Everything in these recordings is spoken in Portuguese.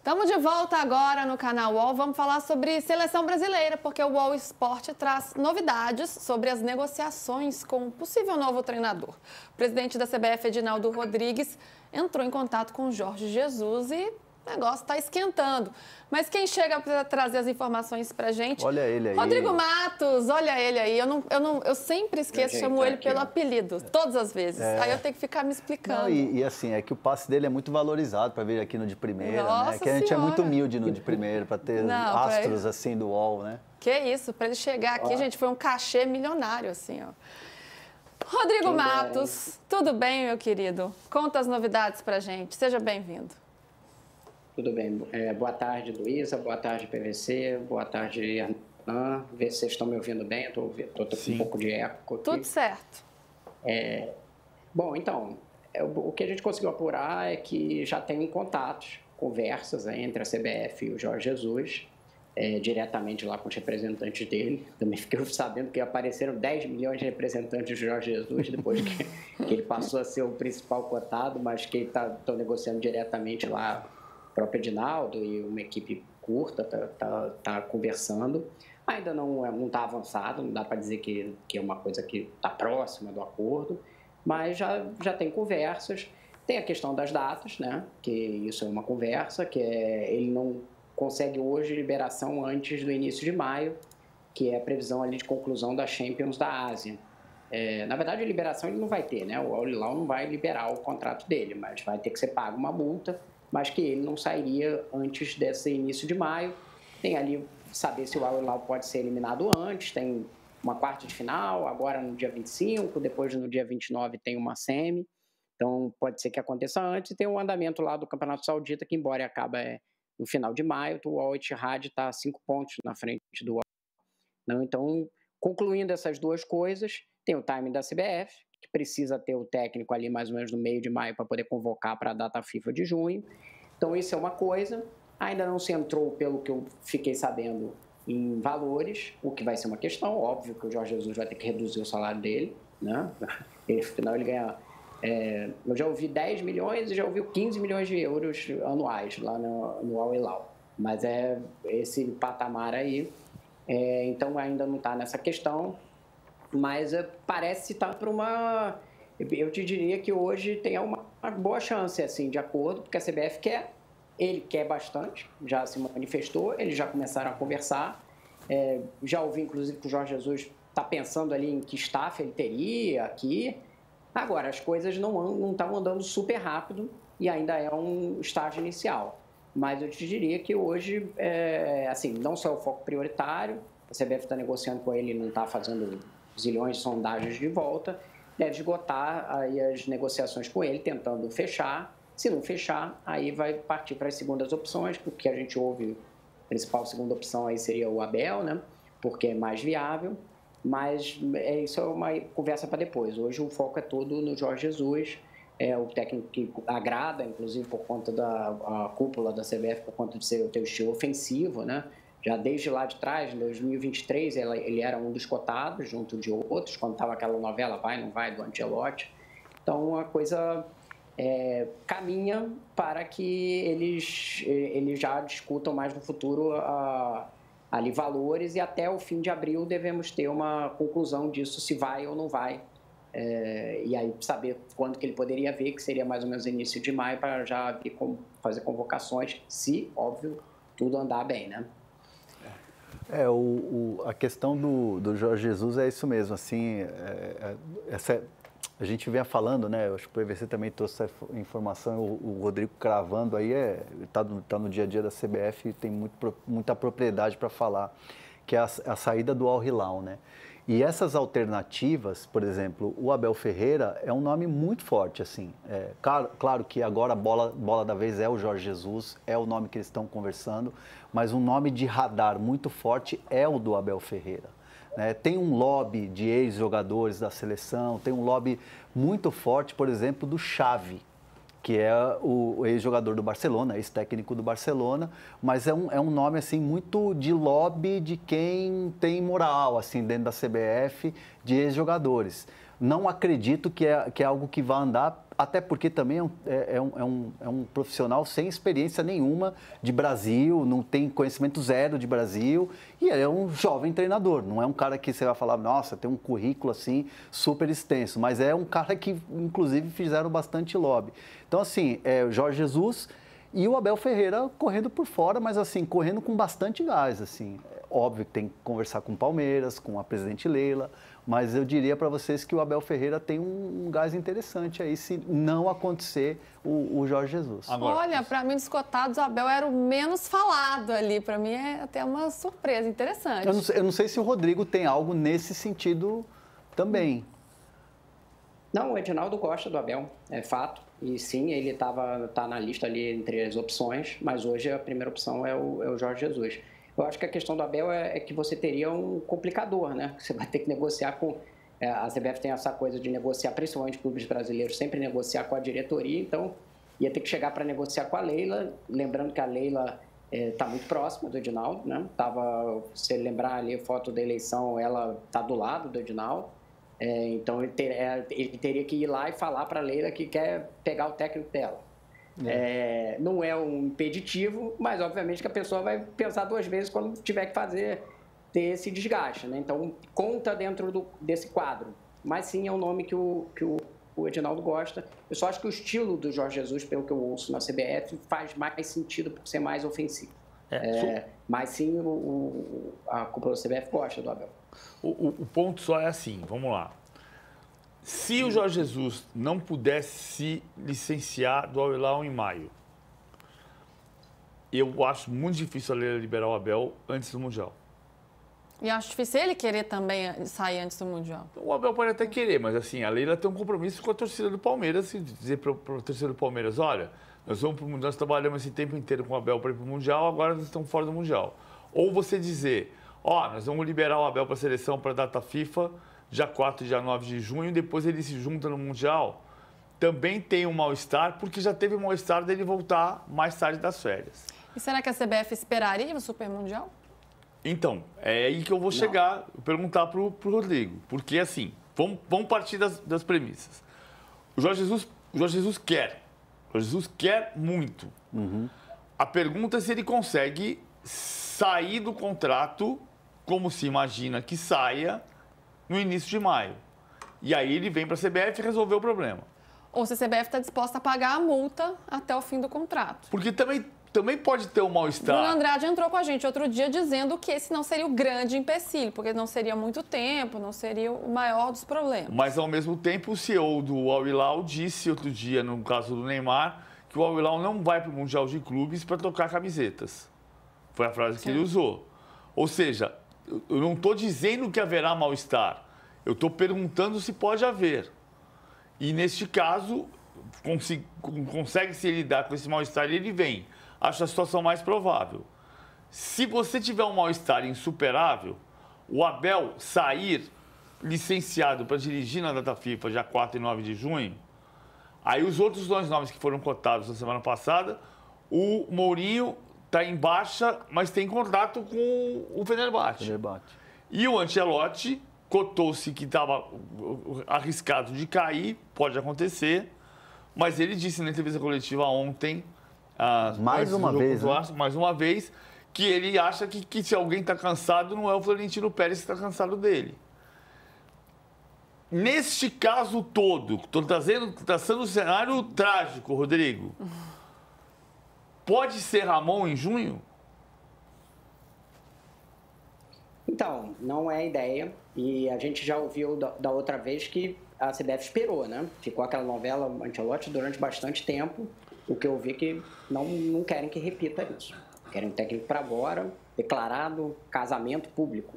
Estamos de volta agora no canal UOL. Vamos falar sobre seleção brasileira, porque o UOL Esporte traz novidades sobre as negociações com o possível novo treinador. O presidente da CBF, Edinaldo Rodrigues, entrou em contato com o Jorge Jesus e o negócio está esquentando. Mas quem chega para trazer as informações para a gente... Olha ele aí. Rodrigo Matos, olha ele aí. Eu sempre esqueço, chamo ele pelo apelido, todas as vezes. Aí eu tenho que ficar me explicando. Não, assim, é que o passe dele é muito valorizado para vir aqui no De Primeira, Nossa né? Que a gente senhora. é muito humilde no De Primeira, para ter astros assim do UOL, né? Que isso, para ele chegar aqui, gente, foi um cachê milionário, assim, ó. Rodrigo Matos, tudo bem, meu querido? Conta as novidades pra gente. Seja bem-vindo. Tudo bem. Boa tarde, Luísa. Boa tarde, PVC. Boa tarde, Arnan. Vê se vocês estão me ouvindo bem. Estou com um pouco de eco aqui. Tudo certo. Bom, então, o que a gente conseguiu apurar é que já tem contatos, conversas entre a CBF e o Jorge Jesus, diretamente lá com os representantes dele. Também fiquei sabendo que apareceram 10 milhões de representantes do Jorge Jesus, depois que ele passou a ser o principal cotado, mas que estão negociando diretamente lá. O próprio Edinaldo e uma equipe curta tá conversando. Ainda não está avançado, não dá para dizer que é uma coisa que está próxima do acordo, mas já tem conversas. Tem a questão das datas, né? Que isso é uma conversa, que ele não consegue hoje liberação antes do início de maio, que é a previsão ali de conclusão da Champions da Ásia. Na verdade, a liberação ele não vai ter, né? O Al Hilal não vai liberar o contrato dele, mas vai ter que ser pago uma multa, mas que ele não sairia antes desse início de maio. Tem ali saber se o Al Hilal pode ser eliminado antes, tem uma quarta de final, agora no dia 25, depois no dia 29 tem uma semi, então pode ser que aconteça antes, e tem um andamento lá do Campeonato Saudita, que embora acabe no final de maio, o Al Ittihad está a 5 pontos na frente do Al. Então, concluindo essas duas coisas, tem o timing da CBF, que precisa ter o técnico ali mais ou menos no meio de maio para poder convocar para a data FIFA de junho. Então, isso é uma coisa. Ainda não se entrou, pelo que eu fiquei sabendo, em valores, o que vai ser uma questão. Óbvio que o Jorge Jesus vai ter que reduzir o salário dele, né? Afinal, ele ganha... eu já ouvi 10 milhões e já ouvi 15 milhões de euros anuais lá no Al Hilal. Mas é esse patamar aí. Então, ainda não está nessa questão. Mas parece estar para uma... Eu te diria que hoje tem uma boa chance assim, de acordo, porque a CBF quer, ele quer bastante, já se manifestou, eles já começaram a conversar. Já ouvi, inclusive, que o Jorge Jesus está pensando ali em que staff ele teria aqui. Agora, as coisas não estão andando super rápido e ainda é um estágio inicial. Mas eu te diria que hoje, assim, não só é o foco prioritário, a CBF está negociando com ele, não está fazendo zilhões de sondagens de volta, deve esgotar aí as negociações com ele, tentando fechar. Se não fechar, aí vai partir para as segundas opções, porque a gente ouve, a principal segunda opção aí seria o Abel, né? Porque é mais viável, mas isso é uma conversa para depois. Hoje o foco é todo no Jorge Jesus, o técnico que agrada, inclusive por conta da cúpula da CBF, por conta de ser o teu estilo ofensivo, né? Já desde lá de trás, em 2023, ele era um dos cotados, junto de outros, quando estava aquela novela Vai, Não Vai, do Ancelotti. Então, a coisa caminha para que eles já discutam mais no futuro ali valores, e até o fim de abril devemos ter uma conclusão disso, se vai ou não vai. E aí saber quando que ele poderia vir, que seria mais ou menos início de maio, para já vir fazer convocações, se, óbvio, tudo andar bem, né? A questão do Jorge Jesus é isso mesmo, assim, a gente vinha falando, né, eu acho que o PVC também trouxe essa informação, o Rodrigo cravando aí, tá no dia a dia da CBF e tem muita propriedade para falar, que é a saída do Al Hilal, né? E essas alternativas, por exemplo, o Abel Ferreira é um nome muito forte, assim. Claro que agora a bola da vez é o Jorge Jesus, é o nome que eles estão conversando, mas um nome de radar muito forte é o do Abel Ferreira, né? Tem um lobby de ex-jogadores da seleção, tem um lobby muito forte, por exemplo, do Xavi, que é o ex-jogador do Barcelona, ex-técnico do Barcelona, mas é um nome assim muito de lobby de quem tem moral assim dentro da CBF, de ex-jogadores. não acredito que é algo que vai andar, até porque também é um profissional sem experiência nenhuma de Brasil, não tem conhecimento zero de Brasil, e é um jovem treinador, não é um cara que você vai falar, nossa, tem um currículo assim super extenso, mas é um cara que, inclusive, fizeram bastante lobby. Então, assim, o Jorge Jesus e o Abel Ferreira correndo por fora, mas assim, correndo com bastante gás, assim. Óbvio que tem que conversar com o Palmeiras, com a presidente Leila, mas eu diria para vocês que o Abel Ferreira tem um gás interessante aí, se não acontecer o Jorge Jesus. Agora, olha, para mim, dos cotados, o Abel era o menos falado ali. Para mim é até uma surpresa interessante. Eu não sei se o Rodrigo tem algo nesse sentido também. Não, o Edinaldo gosta do Abel, é fato. E sim, ele tá na lista ali entre as opções, mas hoje a primeira opção é o Jorge Jesus. Eu acho que a questão do Abel é que você teria um complicador, né? Você vai ter que negociar com... A CBF tem essa coisa de negociar, principalmente clubes brasileiros, sempre negociar com a diretoria, então ia ter que chegar para negociar com a Leila, lembrando que a Leila está muito próxima do Edinaldo, né? Se você lembrar ali a foto da eleição, ela está do lado do Edinaldo. Então ele teria que ir lá e falar para a Leila que quer pegar o técnico dela. Não é um impeditivo, mas obviamente que a pessoa vai pensar duas vezes quando tiver que ter esse desgaste, né? Então conta dentro desse quadro, mas sim é um nome que o Edinaldo gosta. Eu só acho que o estilo do Jorge Jesus, pelo que eu ouço na CBF, faz mais sentido por ser mais ofensivo. Mas sim a cúpula da CBF gosta do Abel. O ponto só é assim, vamos lá. Se o Jorge Jesus não pudesse se licenciar do Al-Hilal em maio, eu acho muito difícil a Leila liberar o Abel antes do Mundial. E acho difícil ele querer também sair antes do Mundial. O Abel pode até querer, mas assim, a Leila tem um compromisso com a torcida do Palmeiras e dizer para a torcida do Palmeiras, olha, nós vamos para o Mundial, nós trabalhamos esse tempo inteiro com o Abel para ir para o Mundial, agora nós estamos fora do Mundial. Ou você dizer, nós vamos liberar o Abel para a seleção para a data FIFA, dia 4 e dia 9 de junho, depois ele se junta no Mundial. Também tem um mal-estar, porque já teve um mal-estar dele voltar mais tarde das férias. E será que a CBF esperaria o Super Mundial? Então, é aí que eu vou chegar, perguntar para o Rodrigo. Porque, assim, vamos partir das premissas. O Jorge Jesus quer. O Jorge Jesus quer muito. Uhum. A pergunta é se ele consegue sair do contrato como se imagina que saia no início de maio. E aí ele vem para a CBF resolver o problema. Ou se a CBF está disposta a pagar a multa até o fim do contrato. Porque também pode ter um mal-estar. Bruno Andrade entrou com a gente outro dia dizendo que esse não seria o grande empecilho, porque não seria muito tempo, não seria o maior dos problemas. Mas, ao mesmo tempo, o CEO do Al-Hilal disse outro dia, no caso do Neymar, que o Al-Hilal não vai para o Mundial de Clubes para trocar camisetas. Foi a frase que ele usou. Ou seja, eu não estou dizendo que haverá mal-estar. Eu estou perguntando se pode haver. E, neste caso, consegue-se lidar com esse mal-estar e ele vem. Acho a situação mais provável. Se você tiver um mal-estar insuperável, o Abel sair licenciado para dirigir na data FIFA, dia 4 e 9 de junho, aí os outros dois nomes que foram cotados na semana passada, o Mourinho está em baixa, mas tem contrato com o Fenerbahçe. E o Ancelotti cotou-se que estava arriscado de cair, pode acontecer, mas ele disse na entrevista coletiva ontem, mais uma vez, que ele acha que se alguém está cansado, não é o Florentino Pérez que está cansado dele. Neste caso todo, estou traçando um cenário trágico, Rodrigo. Pode ser Ramon em junho? Então, não é a ideia. E a gente já ouviu da outra vez que a CBF esperou, né? Ficou aquela novela Ancelotti durante bastante tempo. O que eu vi que não querem que repita isso. Querem um técnico para agora, declarado casamento público.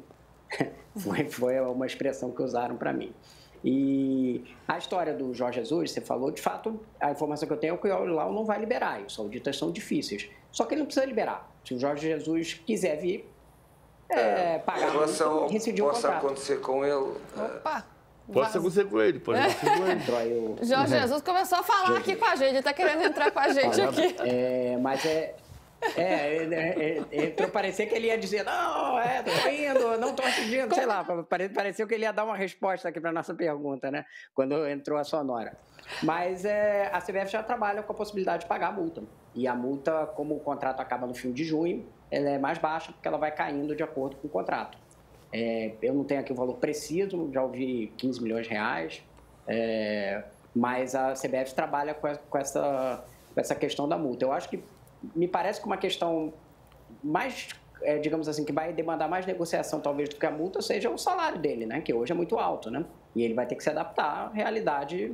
Foi uma expressão que usaram para mim. E a história do Jorge Jesus, você falou, de fato, a informação que eu tenho é que o Al-Hilal não vai liberar. Os sauditas são difíceis. Só que ele não precisa liberar. Se o Jorge Jesus quiser vir, pagar relação rescindir o contrato. Acontecer com ele. Opa! Pode acontecer com ele, pode acontecer com ele. Jorge Jesus começou a falar aqui com a gente, ele está querendo entrar com a gente aqui. Mas Entrou, parecia que ele ia dizer, não, tô indo, não tô assistindo, sei lá, pareceu que ele ia dar uma resposta aqui para nossa pergunta, né, quando entrou a sonora. Mas a CBF já trabalha com a possibilidade de pagar a multa, e a multa, como o contrato acaba no fim de junho, ela é mais baixa porque ela vai caindo de acordo com o contrato. Eu não tenho aqui o valor preciso, já ouvi 15 milhões de reais, mas a CBF trabalha com essa questão da multa. Eu acho que me parece que uma questão mais, digamos assim, que vai demandar mais negociação talvez do que a multa seja o salário dele, né? Que hoje é muito alto, né? E ele vai ter que se adaptar à realidade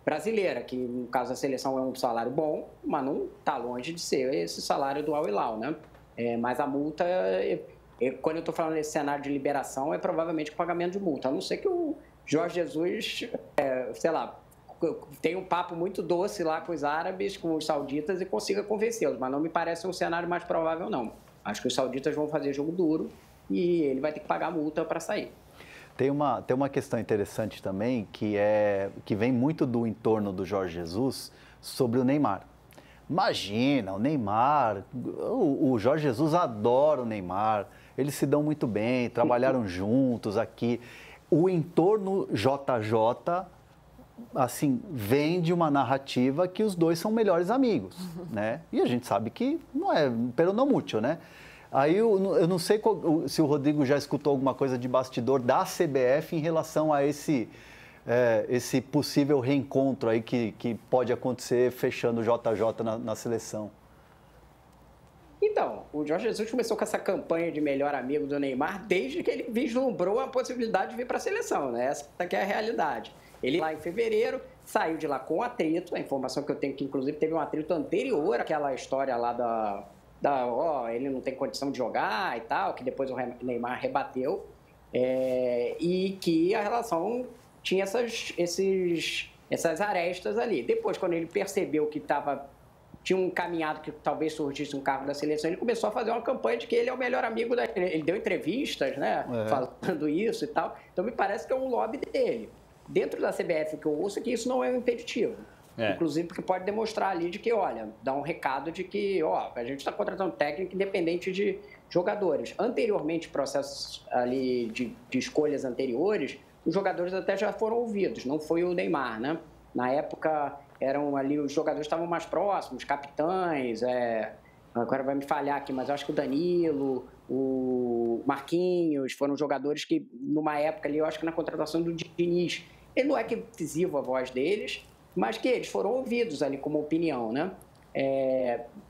brasileira, que no caso da seleção é um salário bom, mas não está longe de ser esse salário do Al Hilal, né? Mas a multa, quando eu estou falando desse cenário de liberação, é provavelmente o pagamento de multa, a não ser que o Jorge Jesus, sei lá, tem um papo muito doce lá com os árabes, com os sauditas e consiga convencê-los, mas não me parece um cenário mais provável, não. Acho que os sauditas vão fazer jogo duro e ele vai ter que pagar a multa para sair. Tem uma questão interessante também, que vem muito do entorno do Jorge Jesus sobre o Neymar. Imagina, o Neymar, o Jorge Jesus adora o Neymar, eles se dão muito bem, trabalharam juntos aqui. O entorno JJ, assim, vende uma narrativa que os dois são melhores amigos, né? E a gente sabe que não é pero no mucho, né? Aí eu não sei se o Rodrigo já escutou alguma coisa de bastidor da CBF em relação a esse possível reencontro aí que pode acontecer fechando o JJ na seleção. Então, o Jorge Jesus começou com essa campanha de melhor amigo do Neymar desde que ele vislumbrou a possibilidade de vir para a seleção, né? Essa que é a realidade. Ele lá em fevereiro saiu de lá com atrito, a informação que eu tenho que inclusive teve um atrito anterior àquela história lá ele não tem condição de jogar e tal, que depois o Neymar rebateu, e que a relação tinha essas arestas ali. Depois, quando ele percebeu que tinha um caminhado que talvez surgisse um cargo da seleção, ele começou a fazer uma campanha de que ele é o melhor amigo ele deu entrevistas, né, falando isso e tal. Então, me parece que é um lobby dele. Dentro da CBF, que eu ouço é que isso não é um impeditivo. Inclusive porque pode demonstrar ali de que, olha, dá um recado de que, a gente está contratando técnico independente de jogadores. Anteriormente, processos ali de escolhas anteriores, os jogadores até já foram ouvidos, não foi o Neymar, né? Na época, eram ali, os jogadores estavam mais próximos, capitães, agora vai me falhar aqui, mas eu acho que o Danilo, o Marquinhos, foram jogadores que, numa época ali, eu acho que na contratação do Diniz, ele não é que decisivo a voz deles, mas que eles foram ouvidos ali como opinião, né?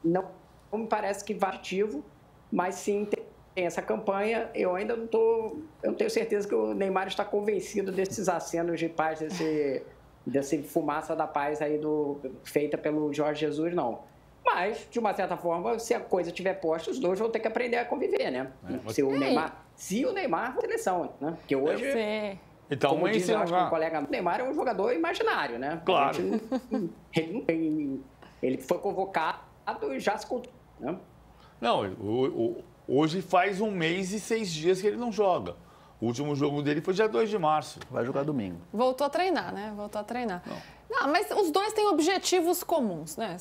Não me parece que ativo, mas sim tem essa campanha. Eu ainda eu não tenho certeza que o Neymar está convencido desses acenos de paz, desse fumaça da paz aí feita pelo Jorge Jesus, não. Mas, de uma certa forma, se a coisa tiver posta, os dois vão ter que aprender a conviver, né? Se o Neymar for seleção, né? Porque hoje... Então, como diz, eu acho que o colega Neymar é um jogador imaginário, né? Claro. Ele foi convocado e já se contou, né? Não, hoje faz 1 mês e 6 dias que ele não joga. O último jogo dele foi dia 2 de março. Vai jogar domingo. Voltou a treinar, né? Voltou a treinar. Não, mas os dois têm objetivos comuns, né?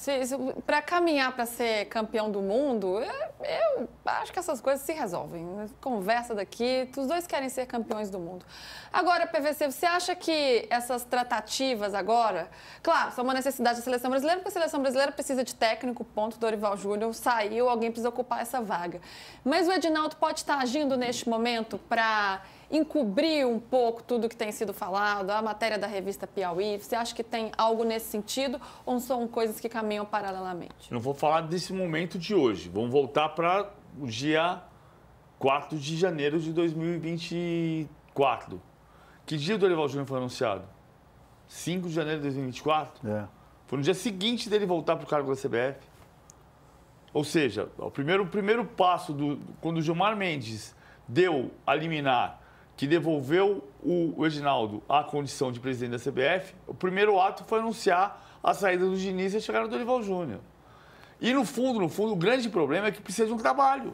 Para caminhar para ser campeão do mundo, eu acho que essas coisas se resolvem. Conversa daqui, os dois querem ser campeões do mundo. Agora, PVC, você acha que essas tratativas agora... Claro, são uma necessidade da seleção brasileira, porque a seleção brasileira precisa de técnico, ponto. Dorival Júnior saiu, alguém precisa ocupar essa vaga. Mas o Edinaldo pode estar agindo neste momento para encobrir um pouco tudo que tem sido falado, a matéria da revista Piauí? Você acha que tem algo nesse sentido ou são coisas que caminham paralelamente? Não vou falar desse momento de hoje. Vamos voltar para o dia 4 de janeiro de 2024. Que dia o Dorival Júnior foi anunciado? 5 de janeiro de 2024? Foi no dia seguinte dele voltar para o cargo da CBF. Ou seja, o primeiro passo, quando o Gilmar Mendes deu a liminar que devolveu o Edinaldo à condição de presidente da CBF, o primeiro ato foi anunciar a saída do Diniz e a chegada do Dorival Júnior. E, no fundo, o grande problema é que precisa de um trabalho.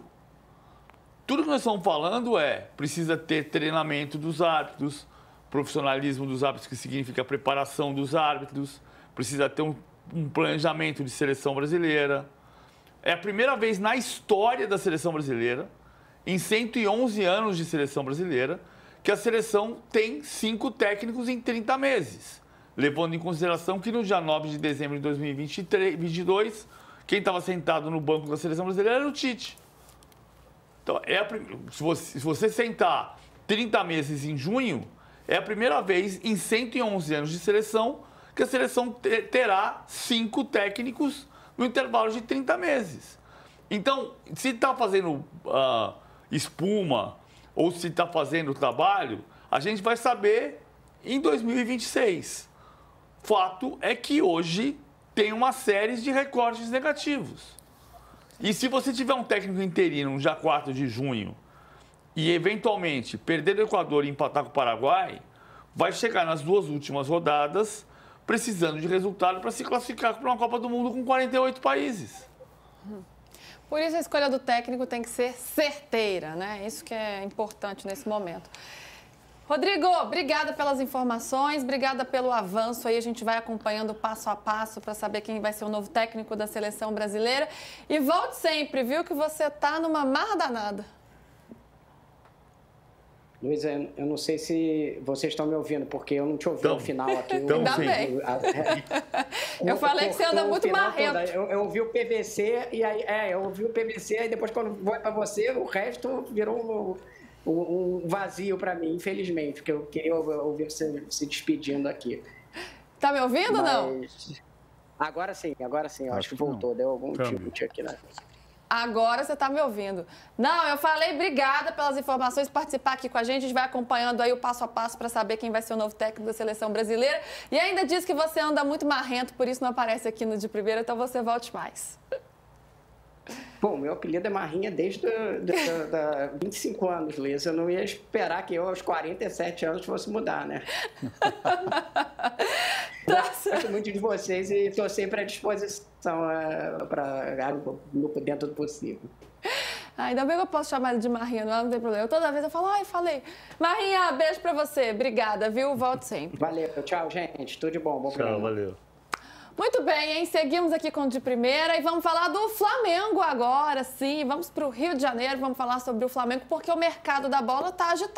Tudo que nós estamos falando precisa ter treinamento dos árbitros, profissionalismo dos árbitros, que significa preparação dos árbitros, precisa ter um planejamento de seleção brasileira, É a primeira vez na história da seleção brasileira, em 111 anos de seleção brasileira, que a seleção tem 5 técnicos em 30 meses. Levando em consideração que no dia 9 de dezembro de 2022, quem estava sentado no banco da seleção brasileira era o Tite. Então, se você sentar 30 meses em junho, é a primeira vez em 111 anos de seleção que a seleção terá 5 técnicos no intervalo de 30 meses. Então, se está fazendo espuma ou se está fazendo trabalho, a gente vai saber em 2026. Fato é que hoje tem uma série de recortes negativos. E se você tiver um técnico interino no dia 4 de junho e, eventualmente, perder do Equador e empatar com o Paraguai, vai chegar nas 2 últimas rodadas precisando de resultado para se classificar para uma Copa do Mundo com 48 países. Por isso a escolha do técnico tem que ser certeira, né? Isso que é importante nesse momento. Rodrigo, obrigada pelas informações, obrigada pelo avanço aí. A gente vai acompanhando passo a passo para saber quem vai ser o novo técnico da seleção brasileira. E volte sempre, viu, que você tá numa marra danada. Luísa, eu não sei se vocês estão me ouvindo, porque eu não te ouvi no final aqui. Ainda bem. Eu falei que você anda muito marrento. Eu ouvi o PVC, e aí, eu ouvi o PVC, e depois quando foi para você, o resto virou um vazio para mim, infelizmente, porque eu queria ouvir você se despedindo aqui. Tá me ouvindo ou não? Agora sim, eu acho que voltou, deu algum tilt aqui, né? Agora você está me ouvindo. Não, eu falei obrigada pelas informações, participar aqui com a gente. A gente vai acompanhando aí o passo a passo para saber quem vai ser o novo técnico da seleção brasileira. E ainda diz que você anda muito marrento, por isso não aparece aqui no De Primeira, então você volte mais. Bom, meu apelido é Marrinha desde 25 anos, Luísa. Eu não ia esperar que eu, aos 47 anos, fosse mudar, né? Gosto muito de vocês e estou sempre à disposição dentro do possível. Ainda bem que eu posso chamar ele de Marrinha, não tem problema. Toda vez eu falo, falei. Marrinha, beijo pra você. Obrigada, viu? Volte sempre. Valeu. Tchau, gente. Tudo de bom. Bom programa. Tchau, valeu. Muito bem, hein? Seguimos aqui com o De Primeira e vamos falar do Flamengo agora, sim. Vamos para o Rio de Janeiro, vamos falar sobre o Flamengo, porque o mercado da bola está agitado.